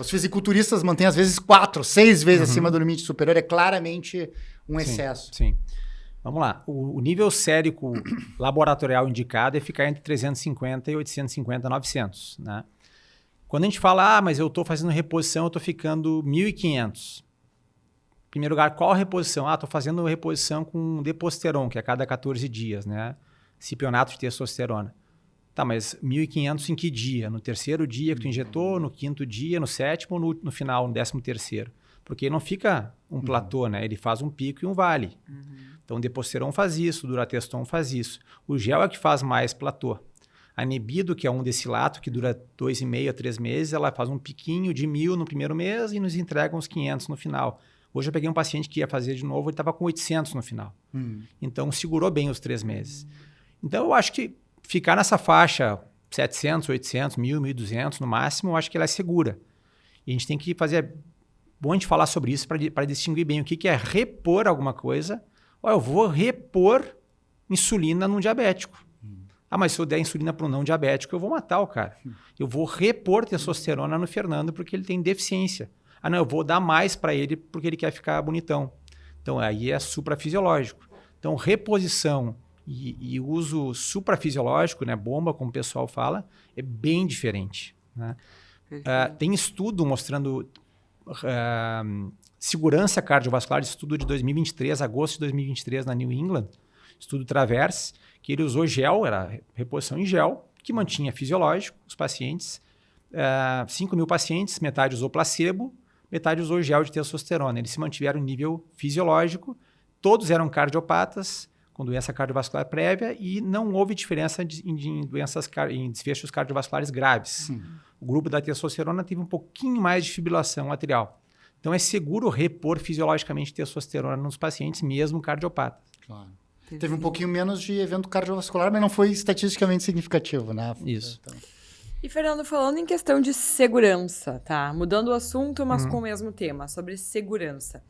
Os fisiculturistas mantêm, às vezes, 4, 6 vezes acima do limite superior. É claramente um excesso. Sim. Vamos lá. O nível sérico laboratorial indicado é ficar entre 350 e 850, 900, né? Quando a gente fala, mas eu estou fazendo reposição, eu estou ficando 1.500. Em primeiro lugar, qual a reposição? Estou fazendo reposição com deposteron, que é a cada 14 dias, né? Cipionato de testosterona. Tá, mas 1.500 em que dia? No terceiro dia que tu injetou, no quinto dia, no sétimo ou no final, no 13º? Porque não fica um platô, né? Ele faz um pico e um vale. Então, o deposteron faz isso, o durateston faz isso. O gel é que faz mais platô. A Nebido, que é um destilato que dura 2,5 a 3 meses, ela faz um piquinho de 1.000 no primeiro mês e nos entrega uns 500 no final. Hoje eu peguei um paciente que ia fazer de novo, ele estava com 800 no final. Então, segurou bem os 3 meses. Então, eu acho que ficar nessa faixa 700, 800, 1.000, 1.200 no máximo, eu acho que ela é segura. E a gente tem que fazer... Bom a gente falar sobre isso para distinguir bem o que é repor alguma coisa. Eu vou repor insulina num diabético. Mas se eu der insulina para um não diabético, eu vou matar o cara. Eu vou repor testosterona no Fernando porque ele tem deficiência. Não, eu vou dar mais para ele porque ele quer ficar bonitão. Então, aí é suprafisiológico. Então, reposição e uso suprafisiológico, né, bomba, como o pessoal fala, é bem diferente, né? Tem estudo mostrando segurança cardiovascular, estudo de 2023, agosto de 2023, na New England, estudo Traverse, que ele usou gel, era reposição em gel, que mantinha fisiológico os pacientes, 5.000 pacientes, metade usou placebo, metade usou gel de testosterona. Eles se mantiveram em nível fisiológico, todos eram cardiopatas, com doença cardiovascular prévia, e não houve diferença em desfechos cardiovasculares graves. O grupo da testosterona teve um pouquinho mais de fibrilação atrial. Então, é seguro repor fisiologicamente testosterona nos pacientes, mesmo cardiopatas. Claro. Teve um pouquinho menos de evento cardiovascular, mas não foi estatisticamente significativo, né? Isso. Então... E, Fernando, falando em questão de segurança, tá? Mudando o assunto, mas com o mesmo tema, sobre segurança.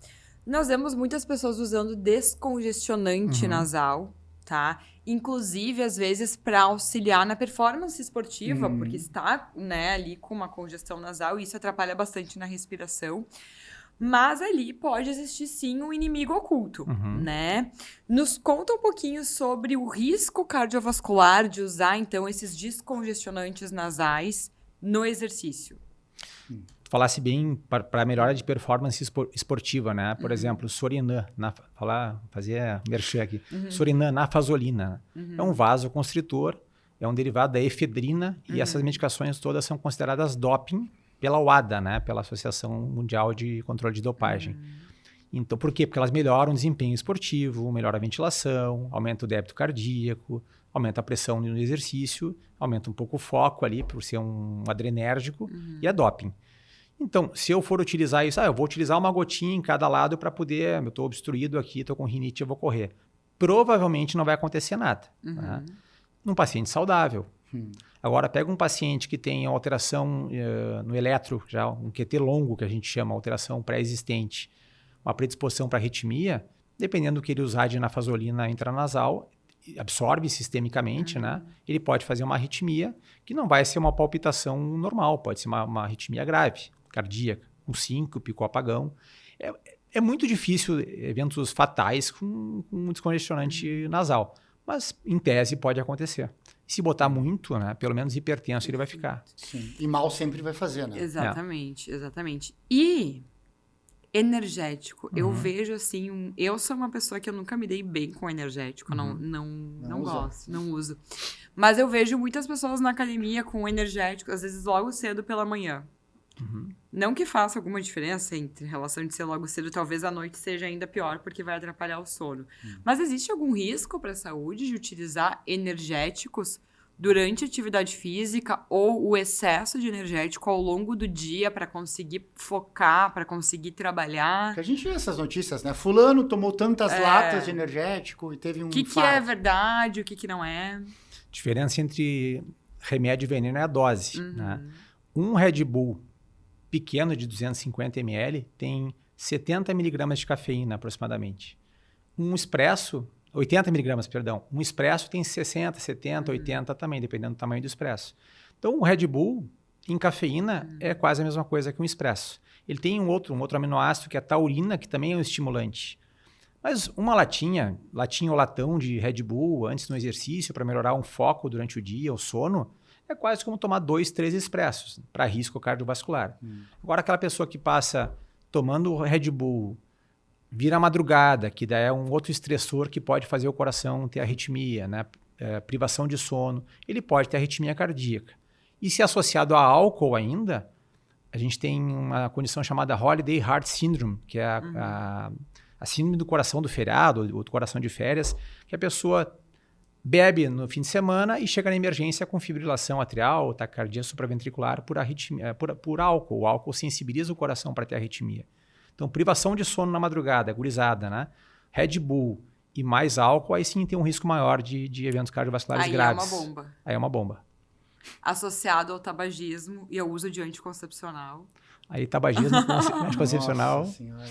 Nós vemos muitas pessoas usando descongestionante nasal, tá? Inclusive, às vezes, para auxiliar na performance esportiva, porque está, né, ali com uma congestão nasal e isso atrapalha bastante na respiração. Mas ali pode existir, sim, um inimigo oculto, né? Nos conta um pouquinho sobre o risco cardiovascular de usar, então, esses descongestionantes nasais no exercício. Falasse bem para melhora de performance esportiva, né? Por exemplo, Sorinan, fazia merchan aqui. Sorinan, nafazolina. É um vasoconstritor, é um derivado da efedrina e essas medicações todas são consideradas doping pela WADA, né? Pela Associação Mundial de Controle de Dopagem. Então, por quê? Porque elas melhoram o desempenho esportivo, melhoram a ventilação, aumenta o débito cardíaco, aumenta a pressão no exercício, aumenta um pouco o foco ali por ser um adrenérgico e é doping. Então, se eu for utilizar isso, eu vou utilizar uma gotinha em cada lado para poder, eu estou obstruído aqui, estou com rinite, eu vou correr. Provavelmente não vai acontecer nada. Né? Num paciente saudável. Agora, pega um paciente que tem alteração no eletro, já um QT longo, que a gente chama, alteração pré-existente, uma predisposição para arritmia, dependendo do que ele usar de nafazolina intranasal, absorve sistemicamente, né? Ele pode fazer uma arritmia que não vai ser uma palpitação normal, pode ser uma arritmia grave, cardíaca, um síncope, com apagão. É muito difícil eventos fatais com um descongestionante nasal, mas em tese pode acontecer. Se botar muito, né, pelo menos hipertenso ele vai ficar. Sim. E mal sempre vai fazer, né? Exatamente, exatamente. E Energético. Eu vejo assim, eu sou uma pessoa que eu nunca me dei bem com energético, não gosto, não uso. Mas eu vejo muitas pessoas na academia com energético, às vezes logo cedo pela manhã. Não que faça alguma diferença entre relação de ser logo cedo, talvez à noite seja ainda pior, porque vai atrapalhar o sono. Mas existe algum risco para a saúde de utilizar energéticos durante a atividade física ou o excesso de energético ao longo do dia para conseguir focar, para conseguir trabalhar? Porque a gente vê essas notícias, né? Fulano tomou tantas latas de energético e teve um O que é verdade, o que não é? A diferença entre remédio e veneno é a dose. Né? Um Red Bull pequeno de 250 ml tem 70 miligramas de cafeína aproximadamente. Um expresso, 80 miligramas, perdão. Um expresso tem 60, 70, 80 também, dependendo do tamanho do expresso. Então, o Red Bull em cafeína é quase a mesma coisa que um expresso. Ele tem um outro aminoácido que é a taurina, que também é um estimulante. Mas uma latinha ou latão de Red Bull antes do exercício para melhorar um foco durante o dia, o sono, é quase como tomar 2, 3 expressos para risco cardiovascular. Agora, aquela pessoa que passa tomando Red Bull, vira a madrugada, que daí é um outro estressor que pode fazer o coração ter arritmia, né? Privação de sono, ele pode ter arritmia cardíaca. E se associado a álcool ainda, a gente tem uma condição chamada Holiday Heart Syndrome, que é a síndrome do coração do feriado, ou do coração de férias, que a pessoa bebe no fim de semana e chega na emergência com fibrilação atrial, taquicardia supraventricular por arritmia, por álcool. O álcool sensibiliza o coração para ter arritmia. Então, privação de sono na madrugada, gurizada, né? Red Bull e mais álcool, aí sim tem um risco maior de eventos cardiovasculares graves. Aí é uma bomba. Aí é uma bomba. Associado ao tabagismo e ao uso de anticoncepcional. Aí tabagismo, anticoncepcional. Nossa Senhora.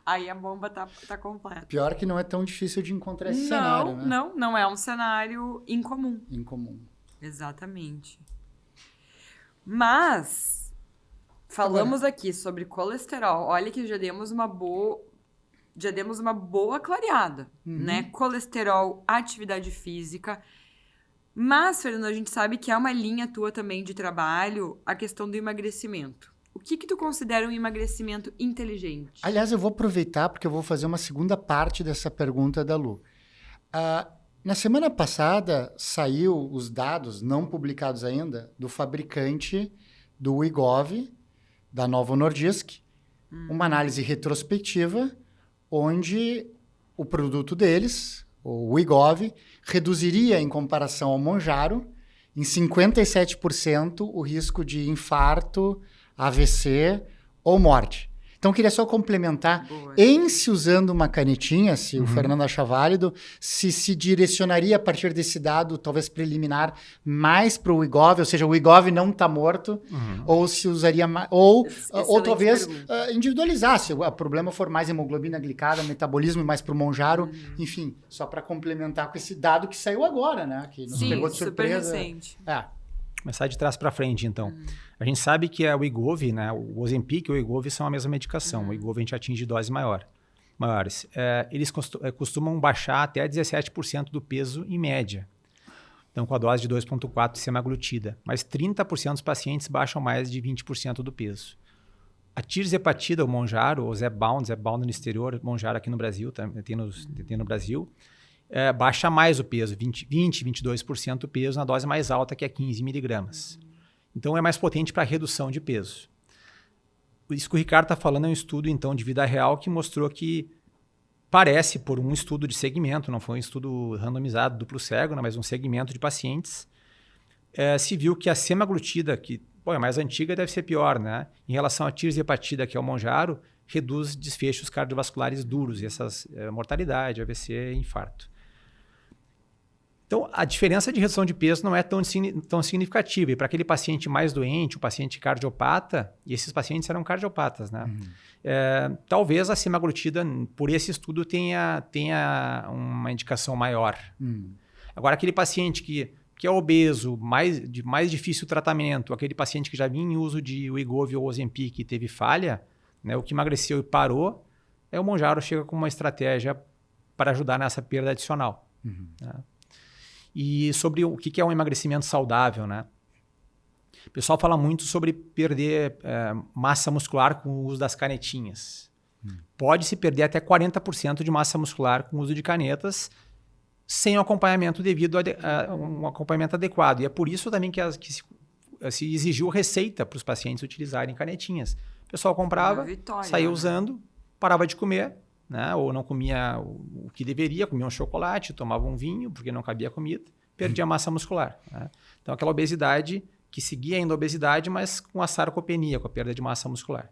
Aí a bomba tá completa. Pior que não é tão difícil de encontrar esse cenário, né? Não é um cenário incomum. Incomum. Exatamente. Mas falamos aqui sobre colesterol. Olha que já demos uma boa clareada, né? Colesterol, atividade física. Mas, Fernando, a gente sabe que é uma linha tua também de trabalho a questão do emagrecimento. O que tu considera um emagrecimento inteligente? Aliás, eu vou aproveitar porque eu vou fazer uma segunda parte dessa pergunta da Lu. Na semana passada, saiu os dados, não publicados ainda, do fabricante do Wegovy, da Novo Nordisk, uma análise retrospectiva, onde o produto deles, o Wegovy, reduziria, em comparação ao Mounjaro, em 57% o risco de infarto, AVC ou morte. Então, queria só complementar, em se usando uma canetinha, se o Fernando achar válido, se direcionaria a partir desse dado, talvez preliminar, mais para o Wegovy, ou seja, o Wegovy não está morto, ou se usaria mais, ou talvez individualizar, se o problema for mais hemoglobina glicada, metabolismo, mais para o Mounjaro, enfim, só para complementar com esse dado que saiu agora, né? Que nos pegou de surpresa. Super recente. Começar de trás para frente, então. A gente sabe que a Wegovy, né, o Ozempic e o Wegovy são a mesma medicação. O Wegovy a gente atinge doses maiores. Eles costumam baixar até 17% do peso em média. Então, com a dose de 2,4 de semaglutida. Mas 30% dos pacientes baixam mais de 20% do peso. A tirzepatida, o Mounjaro, o Zepbound no exterior, Mounjaro aqui no Brasil, tem no Brasil, baixa mais o peso, 22% do peso na dose mais alta, que é 15 miligramas. Então, é mais potente para redução de peso. Isso que o Ricardo está falando é um estudo, então, de vida real que mostrou que parece, por um estudo de segmento, não foi um estudo randomizado, duplo cego, né, mas um segmento de pacientes, se viu que a semaglutida, que é mais antiga, deve ser pior, né? Em relação à tirzepatida, que é o Mounjaro, reduz desfechos cardiovasculares duros, e essas mortalidade, AVC e infarto. Então, a diferença de redução de peso não é tão significativa. E para aquele paciente mais doente, o paciente cardiopata, e esses pacientes eram cardiopatas, né? Talvez a semaglutida, por esse estudo, tenha uma indicação maior. Agora, aquele paciente que é obeso, de mais difícil tratamento, aquele paciente que já vinha em uso de Wegovy ou Ozempic e teve falha, né, o que emagreceu e parou, o Mounjaro chega com uma estratégia para ajudar nessa perda adicional. Né? E sobre o que é um emagrecimento saudável, né? O pessoal fala muito sobre perder massa muscular com o uso das canetinhas. Pode-se perder até 40% de massa muscular com o uso de canetas sem o acompanhamento devido a um acompanhamento adequado. E é por isso também que se exigiu receita para os pacientes utilizarem canetinhas. O pessoal comprava, saía usando, parava de comer, né? Ou não comia o que deveria, comia um chocolate, tomava um vinho, porque não cabia comida, perdia massa muscular. Né? Então, aquela obesidade que seguia ainda a obesidade, mas com a sarcopenia, com a perda de massa muscular.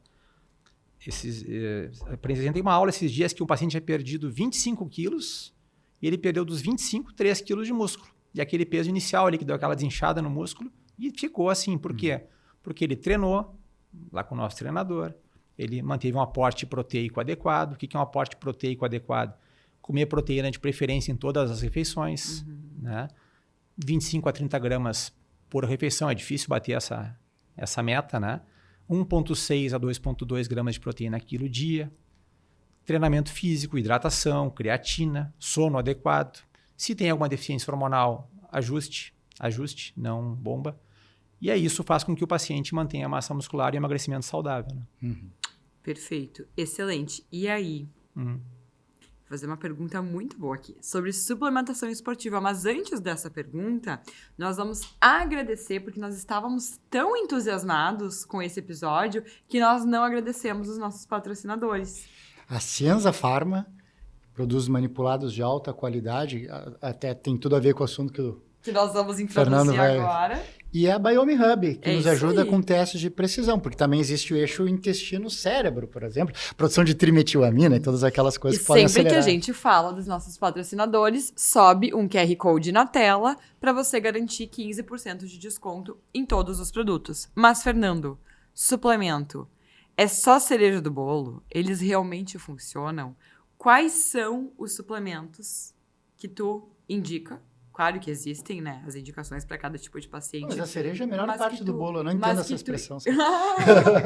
Apresentei uma aula esses dias que um paciente tinha perdido 25 quilos e ele perdeu dos 25, 3 quilos de músculo. E aquele peso inicial ali que deu aquela desinchada no músculo e ficou assim. Por quê? Porque ele treinou lá com o nosso treinador, ele manteve um aporte proteico adequado. O que é um aporte proteico adequado? Comer proteína de preferência em todas as refeições, né? 25 a 30 gramas por refeição, é difícil bater essa meta, né? 1,6 a 2,2 gramas de proteína quilo dia. Treinamento físico, hidratação, creatina, sono adequado. Se tem alguma deficiência hormonal, ajuste, não bomba. E aí isso faz com que o paciente mantenha a massa muscular e emagrecimento saudável. Né? Perfeito, excelente. E aí? Vou fazer uma pergunta muito boa aqui sobre suplementação esportiva. Mas antes dessa pergunta, nós vamos agradecer, porque nós estávamos tão entusiasmados com esse episódio que nós não agradecemos os nossos patrocinadores. A Cienza Pharma, produtos manipulados de alta qualidade, até tem tudo a ver com o assunto que nós vamos introduzir agora. E a Biome Hub, que nos ajuda aí. com testes de precisão, porque também existe o eixo intestino-cérebro, por exemplo, produção de trimetilamina e todas aquelas coisas que podem acelerar. E sempre que a gente fala dos nossos patrocinadores, sobe um QR Code na tela para você garantir 15% de desconto em todos os produtos. Mas, Fernando, suplemento, é só cereja do bolo? Eles realmente funcionam? Quais são os suplementos que tu indica? Claro que existem, né, as indicações para cada tipo de paciente. Mas a cereja é a melhor parte do bolo, eu não entendo essa expressão.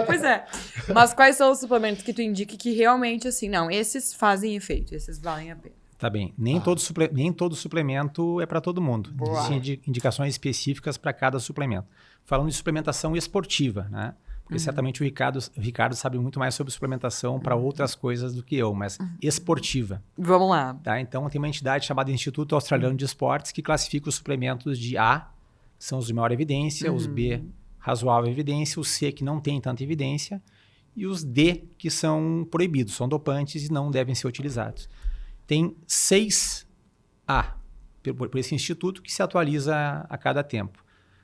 Pois é. Mas quais são os suplementos que tu indica que realmente, assim, não, esses fazem efeito, esses valem a pena? Tá bem. Nem todo suplemento é para todo mundo. Existem indicações específicas para cada suplemento. Falando de suplementação esportiva, né? Porque certamente o Ricardo sabe muito mais sobre suplementação para outras coisas do que eu, mas esportiva. Vamos lá. Tá? Então, tem uma entidade chamada Instituto Australiano de Esportes que classifica os suplementos de A, que são os de maior evidência, os B, razoável evidência, os C, que não tem tanta evidência, e os D, que são proibidos, são dopantes e não devem ser utilizados. Tem 6 A, por esse instituto, que se atualiza a cada tempo.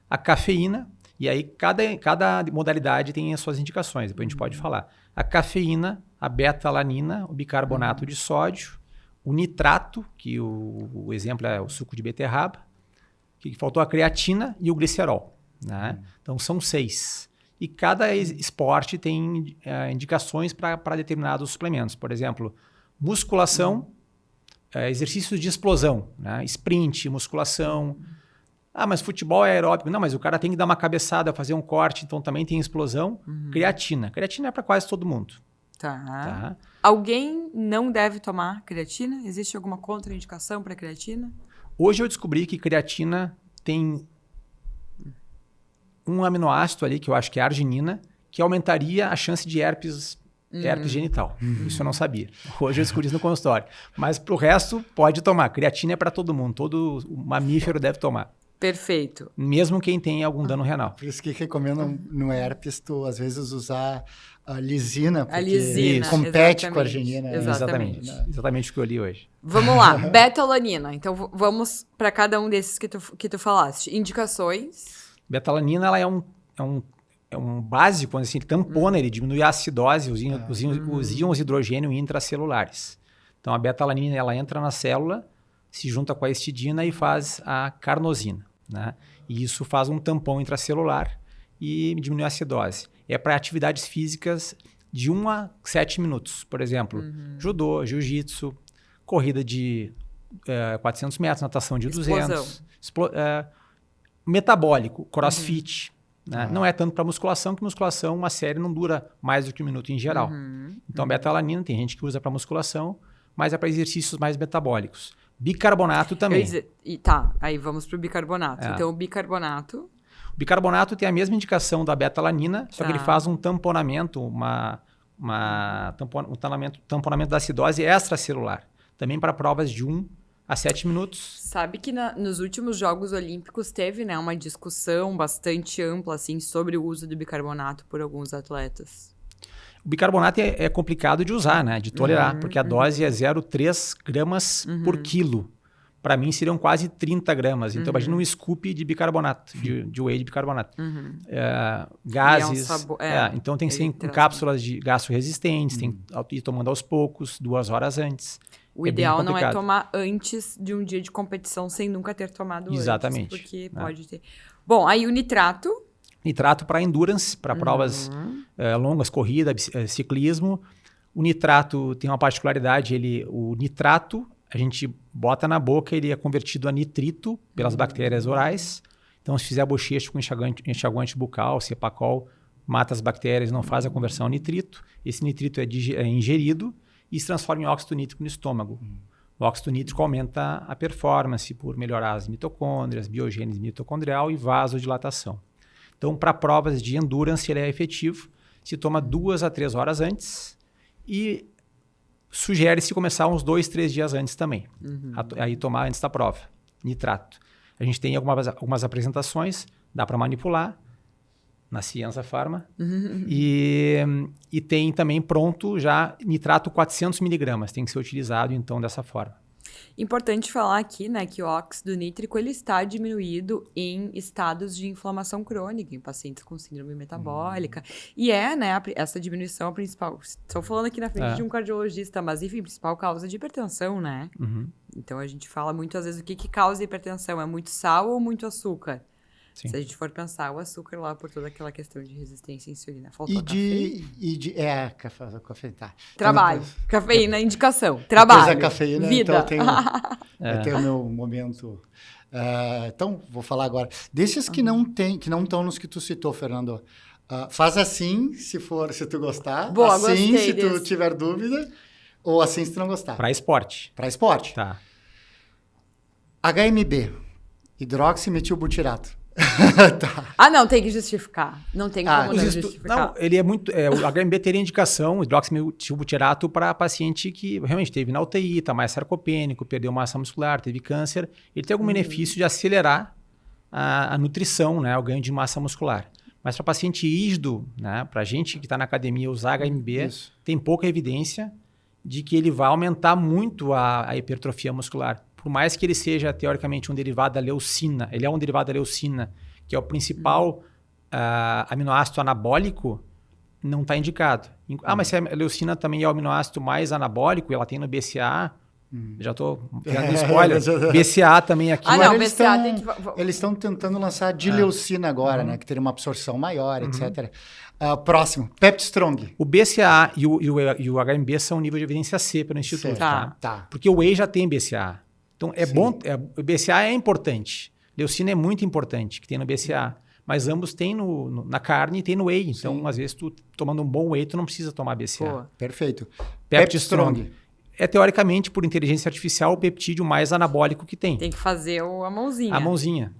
A cafeína. E aí, cada modalidade tem as suas indicações, depois a gente pode falar. A cafeína, a beta-alanina, o bicarbonato de sódio, o nitrato, que o exemplo é o suco de beterraba, que faltou a creatina e o glicerol. Né? Então, são 6. E cada esporte tem indicações para determinados suplementos. Por exemplo, musculação, exercícios de explosão, né? Sprint, musculação. Mas futebol é aeróbico. Não, mas o cara tem que dar uma cabeçada, fazer um corte, então também tem explosão. Creatina. Creatina é para quase todo mundo. Tá. Alguém não deve tomar creatina? Existe alguma contraindicação para creatina? Hoje eu descobri que creatina tem um aminoácido ali, que eu acho que é arginina, que aumentaria a chance de herpes genital. Isso eu não sabia. Hoje eu descobri isso no consultório. Mas pro resto, pode tomar. Creatina é para todo mundo. Todo mamífero deve tomar. Perfeito. Mesmo quem tem algum dano renal. Por isso que recomendam no herpes tu, às vezes, usar a lisina, porque lisina, compete com a arginina. Exatamente o que eu li hoje. Vamos lá, beta-alanina. Então, vamos para cada um desses que tu falaste. Indicações? Beta-alanina, ela é um básico, assim, ele tampona, ele diminui a acidose, os íons de hidrogênio intracelulares. Então, a beta-alanina, ela entra na célula, se junta com a histidina e faz a carnosina, né? E isso faz um tampão intracelular e diminui a acidose. É para atividades físicas de 1 a 7 minutos. Por exemplo, judô, jiu-jitsu, corrida de 400 metros, natação de 200. Metabólico, crossfit. Né? Não é tanto para musculação, que musculação, uma série não dura mais do que 1 minuto em geral. Então, beta-alanina, tem gente que usa para musculação, mas é para exercícios mais metabólicos. Bicarbonato também. Aí vamos para o bicarbonato. Então, o bicarbonato... O bicarbonato tem a mesma indicação da beta-alanina, só que ele faz um tamponamento, um tamponamento da acidose extracelular, também para provas de 1 a 7 minutos. Sabe que nos últimos Jogos Olímpicos teve, né, uma discussão bastante ampla assim, sobre o uso do bicarbonato por alguns atletas. O bicarbonato é complicado de usar, né, de tolerar, porque a dose é 0,3 gramas por quilo. Para mim, seriam quase 30 gramas. Então, imagina um scoop de bicarbonato, de whey de bicarbonato. Gases. Então, tem que ser em cápsulas de gastro-resistentes, tem que ir tomando aos poucos, 2 horas antes. O ideal não é tomar antes de um dia de competição sem nunca ter tomado Exatamente. Antes, porque pode ter... Bom, aí o nitrato... Nitrato para endurance, para provas longas, corrida, ciclismo. O nitrato tem uma particularidade, o nitrato... A gente bota na boca, ele é convertido a nitrito pelas bactérias orais. Então, se fizer bochecho com enxaguante bucal, Cepacol, mata as bactérias, não faz a conversão a nitrito. Esse nitrito é ingerido e se transforma em óxido nítrico no estômago. O óxido nítrico aumenta a performance por melhorar as mitocôndrias, biogênese mitocondrial e vasodilatação. Então, para provas de endurance, ele é efetivo. Se toma 2 a 3 horas antes e sugere-se começar uns 2, 3 dias antes também. Aí tomar antes da prova. Nitrato. A gente tem algumas apresentações, dá para manipular na Ciência Pharma. E tem também pronto já nitrato 400 miligramas. Tem que ser utilizado então dessa forma. Importante falar aqui, né, que o óxido nítrico ele está diminuído em estados de inflamação crônica, em pacientes com síndrome metabólica. E né, essa diminuição é a principal. Estou falando aqui na frente de um cardiologista, mas enfim, principal causa de hipertensão, né? Então a gente fala muito às vezes o que causa hipertensão, é muito sal ou muito açúcar? Sim. Se a gente for pensar, o açúcar lá por toda aquela questão de resistência à insulina. Faltou cafeína, tá. Trabalho. Então, cafeína, indicação. Trabalho. Depois a cafeína, vida. Então eu tenho o meu momento. Então, vou falar agora. Desses que não estão nos que tu citou, Fernando. Faz assim, se tu gostar. Boa, assim, se desse. tu tiver dúvida. Ou assim, se tu não gostar. Para esporte. Para esporte. Tá. HMB. Hidroximetilbutirato. Tá. Não, tem que justificar. Não tem como não justificar. Não, ele é muito... o HMB teria indicação, hidroximetilbutirato, para paciente que realmente teve na UTI, está mais sarcopênico, perdeu massa muscular, teve câncer. Ele tem algum benefício de acelerar a nutrição, né, o ganho de massa muscular. Mas para paciente rígido, né, para gente que está na academia usar HMB, tem pouca evidência de que ele vai aumentar muito a hipertrofia muscular. Por mais que ele seja, teoricamente, um derivado da leucina, ele é um derivado da leucina, que é o principal aminoácido anabólico, não está indicado. Mas se a leucina também é o aminoácido mais anabólico, ela tem no BCAA, já estou dando spoiler, BCAA também aqui. Não, BCAA eles estão tentando lançar dileucina agora, né, que teria uma absorção maior, etc. Próximo, Peptistrong. O BCAA e o HMB são nível de evidência C pelo Instituto. Tá. Porque o whey já tem BCAA. Então, bom, o BCAA é importante. Leucina é muito importante, que tem no BCAA. Mas ambos tem na carne e tem no whey. Então, às vezes, tu tomando um bom whey, tu não precisa tomar BCAA. Pô, perfeito. Peptistrong. É, teoricamente, por inteligência artificial, o peptídeo mais anabólico que tem. Tem que fazer a mãozinha. A mãozinha.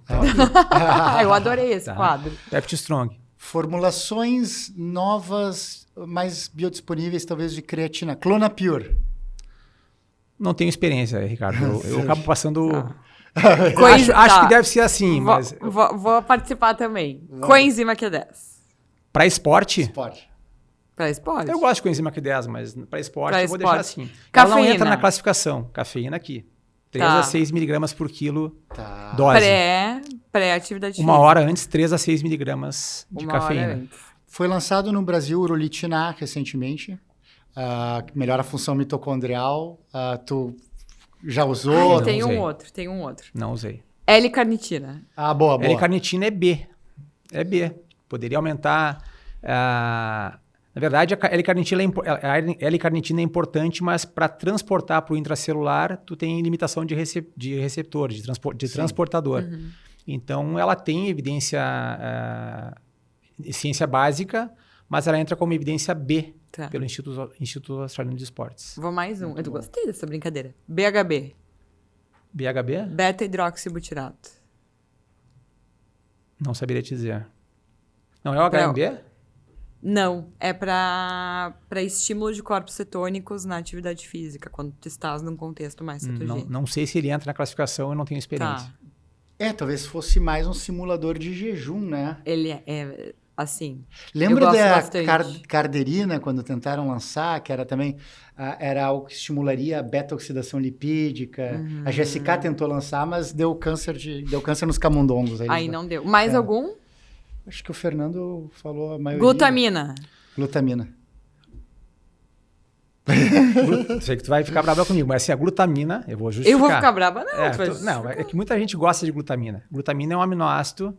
Eu adorei esse quadro. Peptistrong. Formulações novas, mais biodisponíveis, talvez, de creatina. Clonapure. Não tenho experiência, Ricardo. Eu acabo passando... Acho que deve ser assim, mas... Vou participar também. Coenzima Q10. Para esporte? Para esporte? Eu gosto de coenzima Q10, mas para esporte eu vou deixar assim. Cafeína. Ela não entra na classificação. Cafeína aqui. 3 a 6 miligramas por quilo dose. Pré-atividade física. 1 hora antes, 3 a 6 miligramas de cafeína. Foi lançado no Brasil o Urolitina recentemente. Melhora a função mitocondrial. Tu já usou? Tem um outro. Não usei. L-carnitina. Boa. L-carnitina é B. É B. Poderia aumentar... Na verdade, a L-carnitina é importante, mas para transportar para o intracelular, tu tem limitação de receptor, de transportador. Então, ela tem evidência, ciência básica, mas ela entra como evidência B pelo Instituto Australiano de Esportes. Vou mais um. Eu gostei dessa brincadeira. BHB. BHB? Beta-hidroxibutirato. Não saberia te dizer. Não é o HMB? Não, é para estímulo de corpos cetônicos na atividade física, quando tu estás num contexto mais cetogênico. Não sei se ele entra na classificação, eu não tenho experiência. Tá. Talvez fosse mais um simulador de jejum, né? Ele é assim. Lembra eu gosto da bastante. carderina, quando tentaram lançar, que era também era algo que estimularia a beta-oxidação lipídica. A GSK tentou lançar, mas deu câncer nos camundongos. Aí não deu. Mais algum? Acho que o Fernando falou a maioria. Glutamina. Glutamina. Sei que tu vai ficar brava comigo, mas assim, a glutamina, eu vou justificar. Eu vou ficar brava? Não. Não, é que muita gente gosta de glutamina. Glutamina é um aminoácido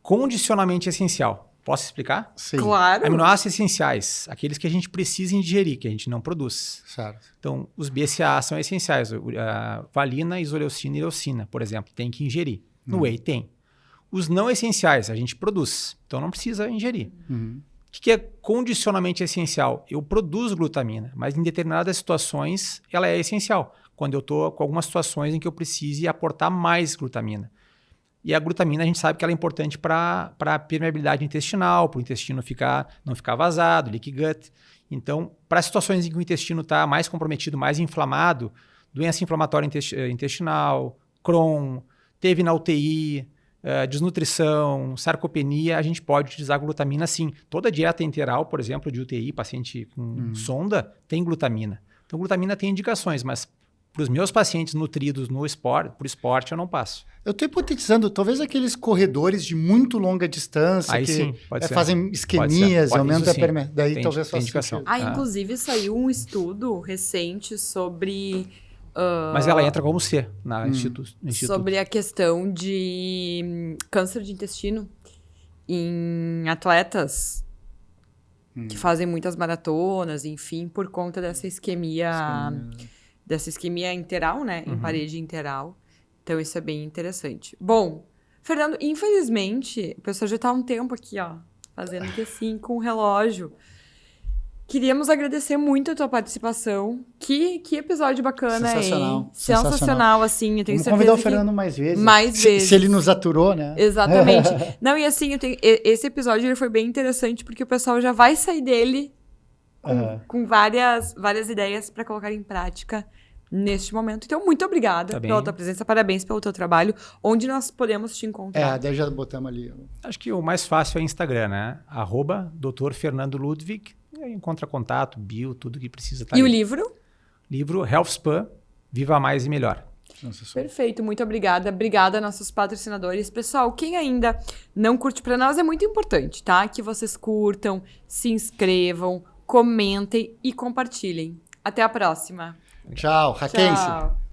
condicionalmente essencial. Posso explicar? Sim. Claro. Aminoácidos essenciais, aqueles que a gente precisa ingerir, que a gente não produz. Certo. Então, os BCAA são essenciais. A valina, isoleucina e leucina, por exemplo, tem que ingerir. No whey tem. Os não essenciais, a gente produz. Então, não precisa ingerir. O que é condicionalmente essencial? Eu produzo glutamina, mas em determinadas situações ela é essencial. Quando eu estou com algumas situações em que eu precise aportar mais glutamina. E a glutamina, a gente sabe que ela é importante para a permeabilidade intestinal, para o intestino não ficar vazado, leaky gut. Então, para situações em que o intestino está mais comprometido, mais inflamado, doença inflamatória intestinal, Crohn, teve na UTI, desnutrição, sarcopenia, a gente pode utilizar glutamina sim. Toda dieta enteral, por exemplo, de UTI, paciente com sonda, tem glutamina. Então, glutamina tem indicações, mas para os meus pacientes nutridos por esporte, eu não passo. Eu estou hipotetizando, talvez aqueles corredores de muito longa distância Aí que sim, pode ser. fazem isquemias, aumentam a permeabilidade. Daí tem, talvez tem faça indicação. sentido. Inclusive saiu um estudo recente sobre... Mas ela entra como C no instituto. Sobre a questão de câncer de intestino em atletas que fazem muitas maratonas, enfim, por conta dessa isquemia interal, né? Em parede interal. Então, isso é bem interessante. Bom, Fernando, infelizmente, o pessoal já está há um tempo aqui, ó, fazendo que assim com o relógio. Queríamos agradecer muito a tua participação. Que episódio bacana, Sensacional. hein? Sensacional, assim. Eu tenho Vamos certeza convidar o Fernando mais vezes. Mais vezes. Se ele nos aturou, né? Exatamente. Não, e assim, esse episódio ele foi bem interessante, porque o pessoal já vai sair dele com várias ideias para colocar em prática neste momento. Então, muito obrigada pela tua presença. Parabéns pelo teu trabalho. Onde nós podemos te encontrar? Daí já botamos ali. Acho que o mais fácil é o Instagram, né? @Dr. Fernando Ludwig. E aí encontra contato, bio, tudo que precisa estar E ali. o livro? Livro Health Span, Viva Mais e Melhor. Perfeito, muito obrigada. Obrigada, nossos patrocinadores. Pessoal, quem ainda não curte, para nós é muito importante, tá? Que vocês curtam, se inscrevam, comentem e compartilhem. Até a próxima. Tchau, Raquense. Tchau.